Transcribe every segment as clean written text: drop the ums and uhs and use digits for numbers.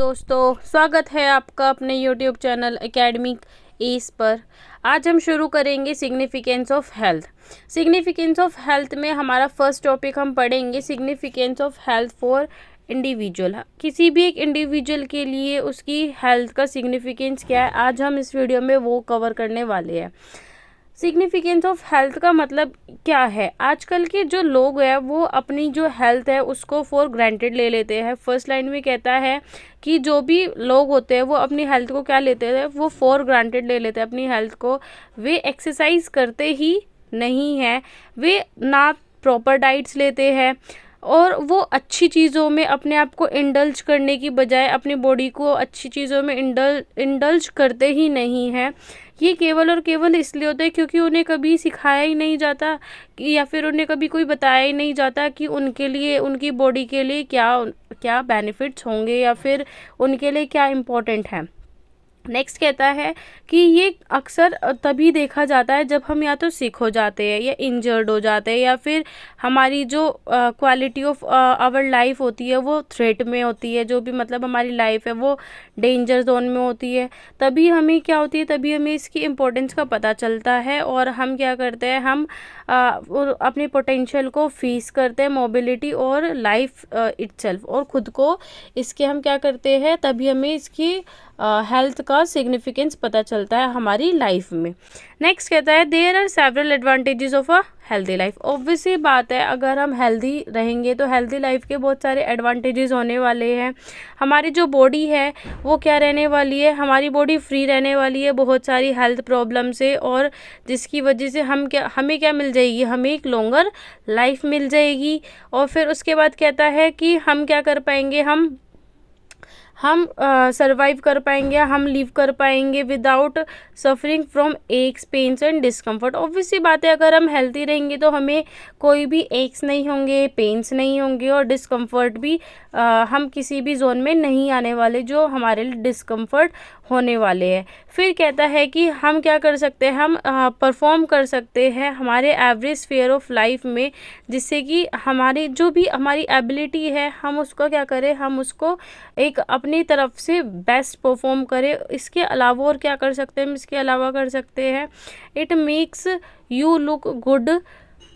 दोस्तों, स्वागत है आपका अपने YouTube चैनल एकेडमिक एस पर। आज हम शुरू करेंगे significance of health. Significance of health में हमारा फर्स्ट टॉपिक हम पढ़ेंगे significance of health for individual. किसी भी एक इंडिविजुअल के लिए उसकी हेल्थ का सिग्निफिकेंस क्या है, आज हम इस वीडियो में वो कवर करने वाले हैं। सिग्निफिकेंस ऑफ हेल्थ का मतलब क्या है? आजकल के जो लोग हैं वो अपनी जो हेल्थ है उसको फॉर ग्रांटेड ले लेते हैं। फर्स्ट लाइन में कहता है कि जो भी लोग होते हैं वो अपनी हेल्थ को क्या लेते हैं, वो फॉर ग्रांटेड ले लेते हैं अपनी हेल्थ को। वे एक्सरसाइज करते ही नहीं हैं, वे ना प्रॉपर डाइट्स लेते हैं और वो अच्छी चीज़ों में अपने आप को इंडल्ज करने की बजाय अपनी बॉडी को अच्छी चीज़ों में इंडल्ज करते ही नहीं हैं। ये केवल और केवल इसलिए होता है क्योंकि उन्हें कभी सिखाया ही नहीं जाता कि या फिर उन्हें कभी कोई बताया ही नहीं जाता कि उनके लिए, उनकी बॉडी के लिए क्या क्या बेनिफिट्स होंगे या फिर उनके लिए क्या इम्पोर्टेंट है। नेक्स्ट कहता है कि ये अक्सर तभी देखा जाता है जब हम या तो सिक हो जाते हैं या इंजर्ड हो जाते हैं या फिर हमारी जो क्वालिटी ऑफ आवर लाइफ होती है वो थ्रेट में होती है। जो भी मतलब हमारी लाइफ है वो डेंजर जोन में होती है, तभी हमें क्या होती है, तभी हमें इसकी इम्पोर्टेंस का पता चलता है और हम क्या करते हैं, हम अपने पोटेंशियल को फेस करते हैं, मोबिलिटी और लाइफ इटसेल्फ, और ख़ुद को इसके हम क्या करते हैं, तभी हमें इसकी हेल्थ का सिग्निफिकेंस पता चलता है हमारी लाइफ में। नेक्स्ट कहता है there are several advantages of a healthy life. Obvious ही बात है, अगर हम हेल्दी रहेंगे तो हेल्दी लाइफ के बहुत सारे एडवांटेजेस होने वाले हैं। हमारी जो बॉडी है वो क्या रहने वाली है, हमारी बॉडी फ्री रहने वाली है बहुत सारी हेल्थ प्रॉब्लम से, और जिसकी वजह से हमें क्या मिल जाएगी, हमें एक लॉन्गर लाइफ मिल जाएगी। और फिर उसके बाद कहता है कि हम क्या कर पाएंगे, हम सर्वाइव कर पाएंगे, हम लिव कर पाएंगे without suffering from aches, pains and discomfort. Obviously बात है, अगर हम हेल्थी रहेंगे तो हमें कोई भी एक्स नहीं होंगे, पेन्स नहीं होंगे और डिस्कम्फर्ट भी हम किसी भी जोन में नहीं आने वाले जो हमारे लिए डिस्कम्फर्ट होने वाले हैं। फिर कहता है कि हम क्या कर सकते हैं, हम परफॉर्म कर सकते हैं हमारे एवरेज स्फीयर ऑफ लाइफ में, जिससे कि हमारी जो भी हमारी एबिलिटी है हम उसको क्या करें, हम उसको एक अपनी तरफ से बेस्ट परफॉर्म करें। इसके अलावा और क्या कर सकते हैं, हम इसके अलावा कर सकते हैं it makes you look good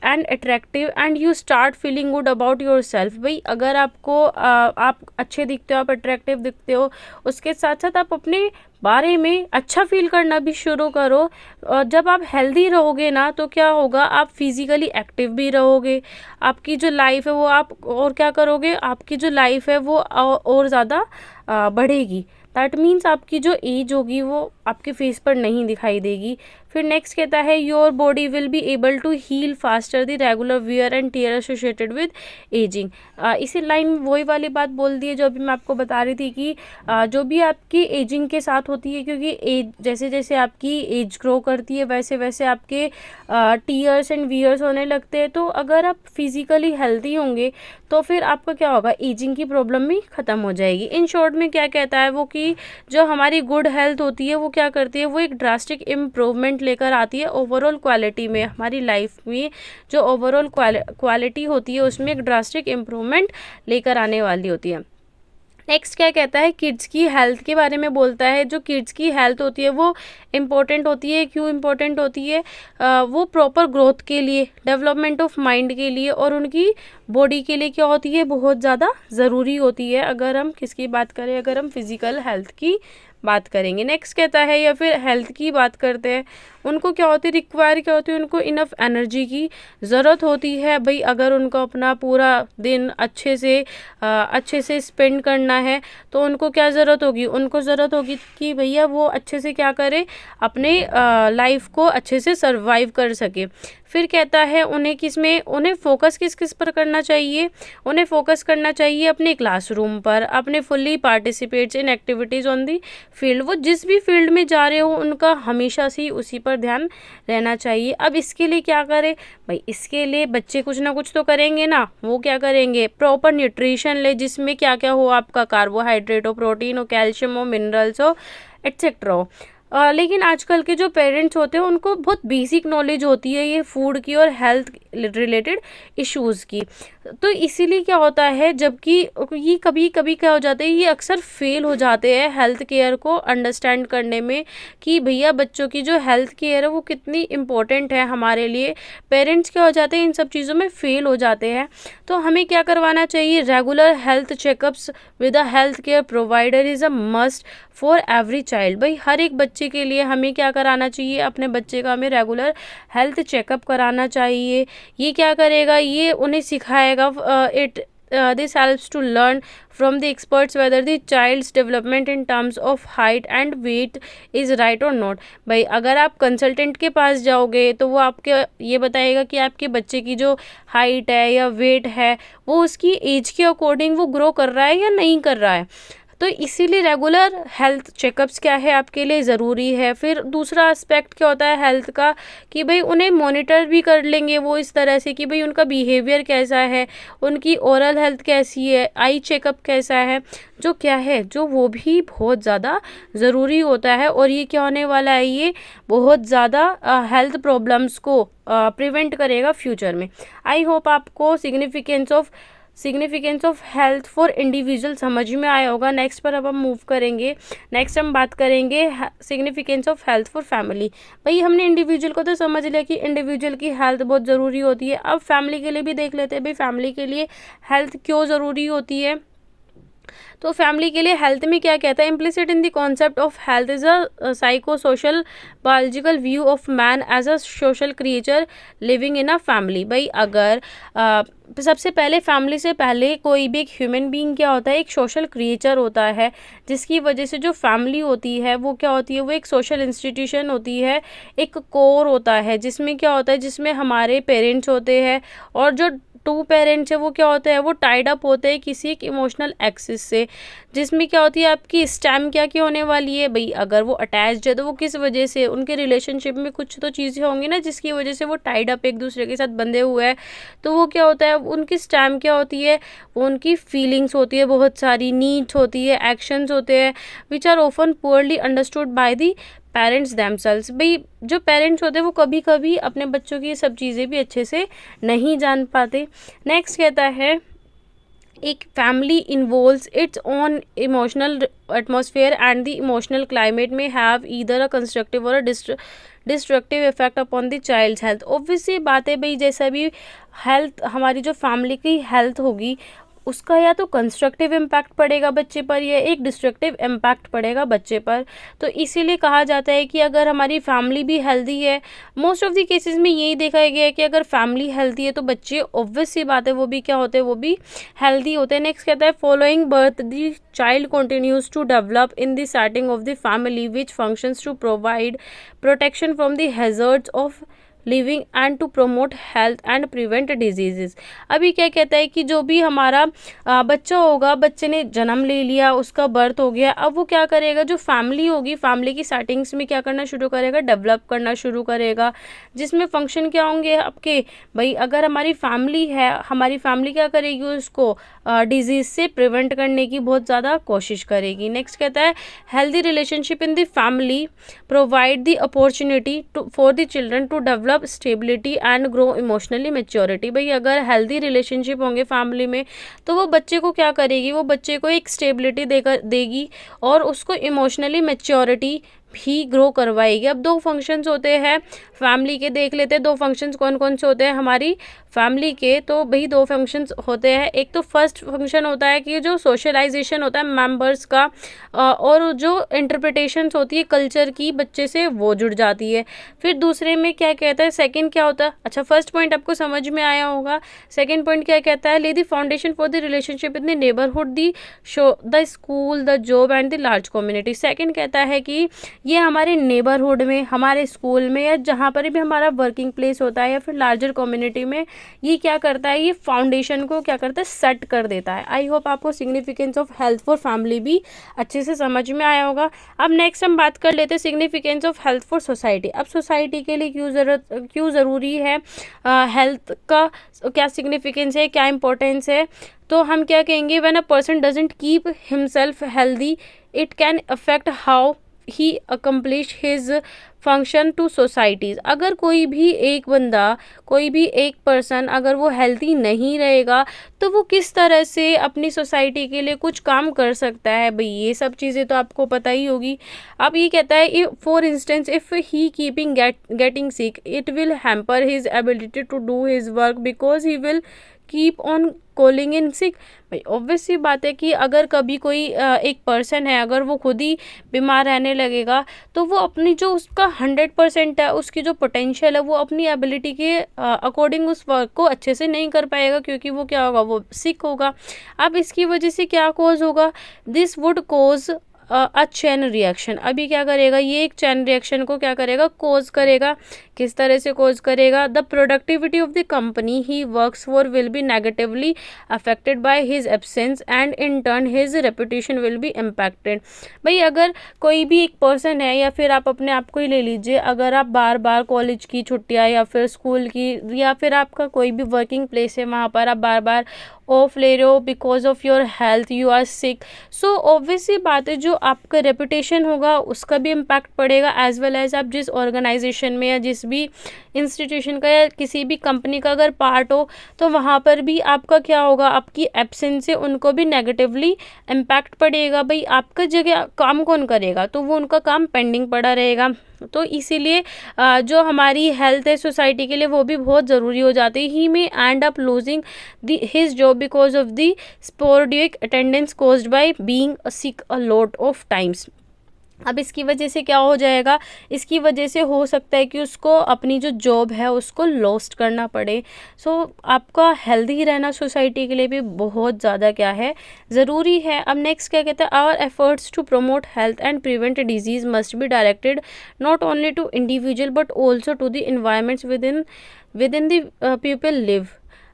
and attractive and you start feeling good about your self. भाई अगर आपको आप अच्छे दिखते हो, आप अट्रैक्टिव दिखते हो, उसके साथ साथ आप अपने बारे में अच्छा फील करना भी शुरू करो। जब आप हेल्दी रहोगे ना तो क्या होगा, आप फिज़िकली एक्टिव भी रहोगे, आपकी जो लाइफ है वो आप और क्या करोगे, आपकी जो लाइफ है वो और ज़्यादा बढ़ेगी। दैट मीन्स आपकी जो एज होगी वो आपके फेस पर नहीं दिखाई देगी। फिर नेक्स्ट कहता है your body will be able to heal faster the regular wear and tear associated with ageing. इसी लाइन वही वाली बात बोल दी है जो अभी मैं आपको बता रही थी कि जो भी आपकी एजिंग के साथ होती है, क्योंकि एज जैसे जैसे आपकी एज ग्रो करती है वैसे वैसे आपके टीयर्स एंड वियर्स होने लगते हैं। तो अगर आप फिजिकली हेल्दी होंगे तो फिर आपका क्या होगा, एजिंग की प्रॉब्लम भी ख़त्म हो जाएगी। इन शॉर्ट में क्या कहता है वो कि जो हमारी गुड हेल्थ होती है वो क्या करती है, वो एक ड्रास्टिक इम्प्रूवमेंट लेकर आती है ओवरऑल क्वालिटी में। हमारी लाइफ में जो ओवरऑल क्वालिटी होती है उसमें एक ड्रास्टिक इम्प्रूवमेंट लेकर आने वाली होती है। नेक्स्ट क्या कहता है, किड्स की हेल्थ के बारे में बोलता है। जो किड्स की हेल्थ होती है वो इम्पोर्टेंट होती है। क्यों इम्पोर्टेंट होती है? वो प्रॉपर ग्रोथ के लिए, डेवलपमेंट ऑफ माइंड के लिए और उनकी बॉडी के लिए क्या होती है, बहुत ज़्यादा ज़रूरी होती है। अगर हम किसकी बात करें, अगर हम फिज़िकल हेल्थ की बात करेंगे। नेक्स्ट कहता है या फिर हेल्थ की बात करते हैं, उनको क्या होती है, रिक्वायर क्या होती है, उनको इनफ एनर्जी की ज़रूरत होती है। भाई अगर उनको अपना पूरा दिन अच्छे से स्पेंड करना है तो उनको क्या ज़रूरत होगी, उनको ज़रूरत होगी कि भैया वो अच्छे से क्या करे, अपने लाइफ को अच्छे से सर्वाइव कर सके। फिर कहता है उन्हें फोकस किस किस पर करना चाहिए, उन्हें फोकस करना चाहिए अपने क्लासरूम पर, अपने fully participates in activities on the field. वो जिस भी फील्ड में जा रहे हो उनका हमेशा से उसी पर ध्यान रहना चाहिए। अब इसके लिए क्या करें भाई, इसके लिए बच्चे कुछ ना कुछ तो करेंगे ना। वो क्या करेंगे, प्रॉपर न्यूट्रिशन ले जिसमें क्या क्या हो, आपका कार्बोहाइड्रेट हो, प्रोटीन हो, कैल्शियम हो, मिनरल्स हो, एट्सेट्रा हो। लेकिन आजकल के जो पेरेंट्स होते हैं उनको बहुत बेसिक नॉलेज होती है ये फूड की और हेल्थ रिलेटेड इश्यूज़ की। तो इसीलिए क्या होता है, जबकि ये कभी कभी क्या हो जाता है, ये अक्सर फेल हो जाते हैं हेल्थ केयर को अंडरस्टैंड करने में कि भैया बच्चों की जो हेल्थ केयर है वो कितनी इम्पोर्टेंट है हमारे लिए। पेरेंट्स क्या हो जाते हैं, इन सब चीज़ों में फेल हो जाते हैं। तो हमें क्या करवाना चाहिए, regular health checkups with a health care provider is a must for every child. भाई हर एक बच्चे के लिए हमें क्या कराना चाहिए, अपने बच्चे का हमें रेगुलर हेल्थ चेकअप कराना चाहिए। ये क्या करेगा, ये उन्हें सिखाएगा, it this helps to learn from the experts whether the child's development in terms of height and weight is right or not। भाई अगर आप कंसल्टेंट के पास जाओगे तो वो आपके ये बताएगा कि आपके बच्चे की जो हाइट है या वेट है वो उसकी एज के अकॉर्डिंग वो ग्रो कर रहा है या नहीं कर रहा है। तो इसीलिए रेगुलर हेल्थ चेकअप्स क्या है आपके लिए ज़रूरी है। फिर दूसरा एस्पेक्ट क्या होता है हेल्थ का, कि भाई उन्हें मॉनिटर भी कर लेंगे वो इस तरह से कि भाई उनका बिहेवियर कैसा है, उनकी ओरल हेल्थ कैसी है, आई चेकअप कैसा है, जो क्या है जो वो भी बहुत ज़्यादा ज़रूरी होता है। और ये क्या होने वाला है, ये बहुत ज़्यादा हेल्थ प्रॉब्लम्स को प्रिवेंट करेगा फ्यूचर में। आई होप आपको significance of health for individual समझ में आया होगा। नेक्स्ट पर अब हम मूव करेंगे, नेक्स्ट हम बात करेंगे significance of health for family. भाई हमने इंडिविजुअल को तो समझ लिया कि इंडिविजुअल की हेल्थ बहुत ज़रूरी होती है। अब फैमिली के लिए भी देख लेते हैं भाई फैमिली के लिए हेल्थ क्यों ज़रूरी होती है। तो फैमिली के लिए हेल्थ में क्या कहता है, implicit in the concept of health is a psycho social biological view of man as a social creature living in a family. भाई अगर सबसे पहले फैमिली से पहले कोई भी एक ह्यूमन बीइंग क्या होता है, एक सोशल क्रिएचर होता है, जिसकी वजह से जो फैमिली होती है वो क्या होती है, वो एक सोशल इंस्टीट्यूशन होती है, एक कोर होता है जिसमें क्या होता है, जिसमें हमारे पेरेंट्स होते हैं और जो टू पेरेंट्स है वो क्या होते हैं, वो टाइड अप होते हैं किसी एक इमोशनल एक्सिस से, जिसमें क्या होती है आपकी स्टेम क्या होने वाली है। भाई अगर वो अटैच्ड है तो वो किस वजह से, उनके रिलेशनशिप में कुछ तो चीज़ें होंगी ना जिसकी वजह से वो टाइड अप एक दूसरे के साथ बंधे हुए हैं। तो वो क्या होता है, उनकी स्टेम क्या होती है, वो उनकी फीलिंग्स होती है, बहुत सारी नीड्स होती है, एक्शंस होते हैं which are often poorly understood by the parents themselves. भाई जो पेरेंट्स होते हैं वो कभी कभी अपने बच्चों की ये सब चीज़ें भी अच्छे से नहीं जान पाते। नेक्स्ट कहता है, एक family involves its own emotional atmosphere and the emotional climate में have either a constructive or a destructive effect upon the child's health. Obviously बात है भाई, जैसा भी हेल्थ हमारी जो फैमिली की हेल्थ होगी उसका या तो कंस्ट्रक्टिव इम्पैक्ट पड़ेगा बच्चे पर या एक डिस्ट्रक्टिव इम्पैक्ट पड़ेगा बच्चे पर। तो इसीलिए कहा जाता है कि अगर हमारी फैमिली भी हेल्दी है, मोस्ट ऑफ द केसेस में यही देखा गया है कि अगर फैमिली हेल्दी है तो बच्चे ऑब्वियस सी बात है वो भी क्या होते हैं, वो भी हेल्दी होते हैं। नेक्स्ट कहता है, following birth the child continues to develop in the setting of the family which functions to provide protection from the hazards of living and to promote health and prevent diseases. अभी क्या कहता है कि जो भी हमारा बच्चा होगा, बच्चे ने जन्म ले लिया, उसका बर्थ हो गया, अब वो क्या करेगा, जो फैमिली होगी फैमिली की सेटिंग्स में क्या करना शुरू करेगा, डेवलप करना शुरू करेगा, जिसमें फंक्शन क्या होंगे आपके। भाई अगर हमारी फैमिली है, हमारी फैमिली क्या करेगी, उसको डिजीज़ से प्रिवेंट करने की बहुत ज़्यादा कोशिश करेगी। नेक्स्ट कहता है, healthy relationship in the family provide the opportunity for the children to develop stability and grow emotionally maturity. भाई अगर हेल्दी रिलेशनशिप होंगे फैमिली में तो वो बच्चे को क्या करेगी, वो बच्चे को एक स्टेबिलिटी देगी और उसको इमोशनली मैच्योरिटी भी ग्रो करवाएगी। अब दो फंक्शंस होते हैं फैमिली के, देख लेते हैं दो फंक्शंस कौन कौन से होते हैं हमारी फैमिली के। तो भाई दो फंक्शंस होते हैं, एक तो फर्स्ट फंक्शन होता है कि जो सोशलाइजेशन होता है मेंबर्स का और जो इंटरप्रिटेशंस होती है कल्चर की बच्चे से वो जुड़ जाती है। फिर दूसरे में क्या कहता है, सेकंड क्या होता है, अच्छा फर्स्ट पॉइंट आपको समझ में आया होगा। सेकंड पॉइंट क्या कहता है, ले the foundation for the relationship in the neighbourhood the school the job and the large community. Second कहता है कि ये हमारे नेबरहुड में, हमारे स्कूल में या जहाँ पर भी हमारा वर्किंग प्लेस होता है या फिर लार्जर कम्युनिटी में ये क्या करता है, ये फाउंडेशन को क्या करता है, सेट कर देता है। आई होप आपको significance of health for family भी अच्छे से समझ में आया होगा। अब नेक्स्ट हम बात कर लेते हैं significance of health for society. अब सोसाइटी के लिए क्यों ज़रूरी है हेल्थ का, क्या सिग्निफिकेंस है, क्या इंपॉर्टेंस है। तो हम क्या कहेंगे, when a person doesn't keep himself healthy it can affect how he accomplish his function to societies. अगर कोई भी एक बंदा, कोई भी एक पर्सन अगर वो हेल्थी नहीं रहेगा तो वो किस तरह से अपनी सोसाइटी के लिए कुछ काम कर सकता है। भाई ये सब चीज़ें तो आपको पता ही होगी। अब ये कहता है for instance if he keeping getting sick it will hamper his ability to do his work because he will keep on calling in sick. भाई ऑब्वियस सी बात है कि अगर कभी कोई एक पर्सन है, अगर वो खुद ही बीमार रहने लगेगा तो वो अपनी जो उसका 100% है, उसकी जो पोटेंशियल है, वो अपनी एबिलिटी के अकॉर्डिंग उस वर्क को अच्छे से नहीं कर पाएगा, क्योंकि वो क्या होगा, वो सिक होगा। अब इसकी वजह से क्या कॉज होगा, this would cause a chain reaction. अभी क्या करेगा, ये एक चैन रिएक्शन को क्या करेगा, कॉज करेगा। किस तरह से कॉज करेगा, the productivity of the company he works for will be negatively affected by his absence and in turn his reputation will be impacted. भाई अगर कोई भी एक पर्सन है, या फिर आप अपने आप को ही ले लीजिए, अगर आप बार बार कॉलेज की छुट्टियां या फिर स्कूल की या फिर आपका कोई भी वर्किंग प्लेस है, वहाँ पर आप बार बार ऑफ ले रहे हो because of your health, you are sick, so obvious सी बात है जो आपका रेपुटेशन होगा उसका भी इम्पैक्ट पड़ेगा, एज वेल एज आप जिस ऑर्गेनाइजेशन में या जिस भी इंस्टीट्यूशन का या किसी भी कंपनी का अगर पार्ट हो तो वहाँ पर भी आपका क्या होगा, आपकी एब्सेंस से उनको भी नेगेटिवली इम्पैक्ट पड़ेगा। भाई आपका जगह काम कौन करेगा, तो वो उनका काम पेंडिंग पड़ा रहेगा। तो इसीलिए जो हमारी हेल्थ है सोसाइटी के लिए वो भी बहुत ज़रूरी हो जाती है। He may end up losing his job because of the sporadic attendance caused by being sick a lot of times. अब इसकी वजह से क्या हो जाएगा, इसकी वजह से हो सकता है कि उसको अपनी जो जॉब है उसको लॉस्ट करना पड़े। सो आपका हेल्दी रहना सोसाइटी के लिए भी बहुत ज़्यादा क्या है, ज़रूरी है। अब नेक्स्ट क्या कहता है, our efforts to promote health and prevent disease must be directed not only to individual but also to the environments within the people live.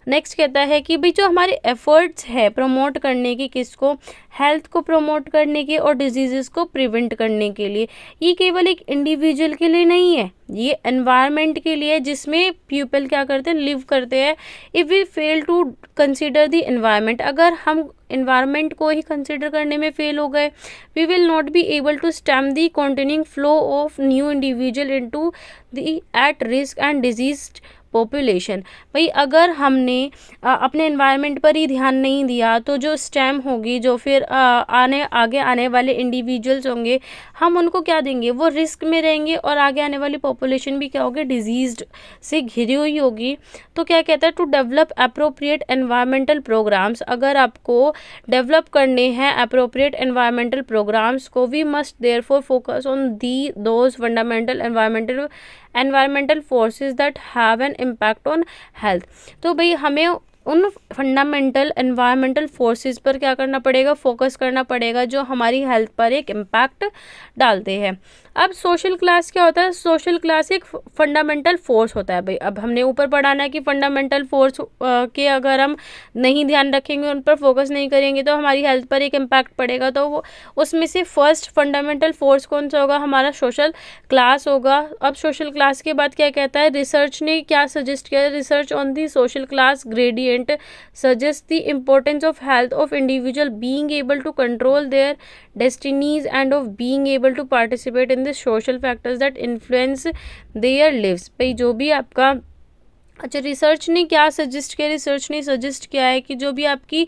Next कहता है कि भाई जो हमारे एफर्ट्स है प्रमोट करने की, किसको, हेल्थ को प्रमोट करने के और डिजीज़ को प्रिवेंट करने के लिए, ये केवल एक इंडिविजुअल के लिए नहीं है, ये एनवायरनमेंट के लिए जिसमें पीपल क्या करते हैं, लिव करते हैं। If we fail to consider the environment, अगर हम एनवायरनमेंट को ही कंसिडर करने में फेल हो गए, we will not be able to stem the continuing flow of new individual into the at risk and disease population. भाई अगर हमने अपने एनवायरनमेंट पर ही ध्यान नहीं दिया तो जो स्टेम होगी, जो फिर आगे आने वाले इंडिविजुअल्स होंगे, हम उनको क्या देंगे, वो रिस्क में रहेंगे और आगे आने वाली पॉपुलेशन भी क्या होगी, डिजीज्ड से घिरी हुई होगी। तो क्या कहता है, to develop appropriate environmental programmes, अगर आपको डेवलप करने हैं अप्रोप्रिएट एनवायरमेंटल प्रोग्राम्स को, we must therefore focus on the those fundamental environmental forces that have an impact on health. तो भाई हमें उन फंडामेंटल एनवायरमेंटल फोर्सेस पर क्या करना पड़ेगा, फोकस करना पड़ेगा जो हमारी हेल्थ पर एक इम्पैक्ट डालते हैं। अब सोशल क्लास क्या होता है, सोशल क्लास एक फंडामेंटल फोर्स होता है। भाई अब हमने ऊपर पढ़ाना है कि फंडामेंटल फोर्स के अगर हम नहीं ध्यान रखेंगे, उन पर फोकस नहीं करेंगे तो हमारी हेल्थ पर एक इम्पैक्ट पड़ेगा। तो वो उसमें से फर्स्ट फंडामेंटल फोर्स कौन सा होगा, हमारा सोशल क्लास होगा। अब सोशल क्लास के बाद क्या कहता है, रिसर्च ने क्या सजेस्ट किया, research on the social class gradient suggest the importance of health of individual being able to control their destinies and of being able to participate in the social factors that influence their lives. भाई जो भी आपका, अच्छा research ने क्या suggest किया, research ने suggest किया है कि जो भी आपकी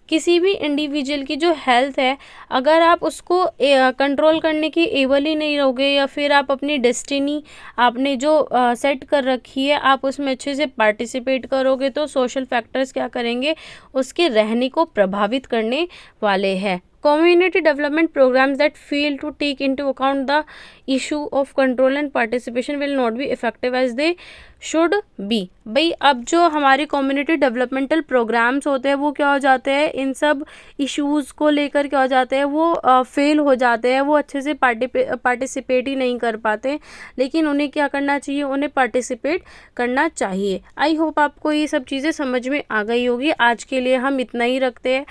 किसी भी इंडिविजुअल की जो हेल्थ है, अगर आप उसको कंट्रोल करने की एबल ही नहीं रहोगे, या फिर आप अपनी डेस्टिनी आपने जो सेट कर रखी है आप उसमें अच्छे से पार्टिसिपेट करोगे, तो सोशल फैक्टर्स क्या करेंगे, उसके रहने को प्रभावित करने वाले हैं। Community development programs that fail to take into account the issue of control and participation will not be effective as they should be। भाई अब जो हमारे कम्युनिटी डेवलपमेंटल प्रोग्राम्स होते हैं वो क्या हो जाते हैं, इन सब इश्यूज़ को लेकर क्या हो जाते हैं, वो फेल हो जाते हैं, वो अच्छे से पार्टिसिपेट ही नहीं कर पाते। लेकिन उन्हें क्या करना चाहिए, उन्हें पार्टिसिपेट करना चाहिए। आई होप आपको ये सब चीज़ें समझ में आ गई होगी। आज के लिए हम इतना ही रखते हैं।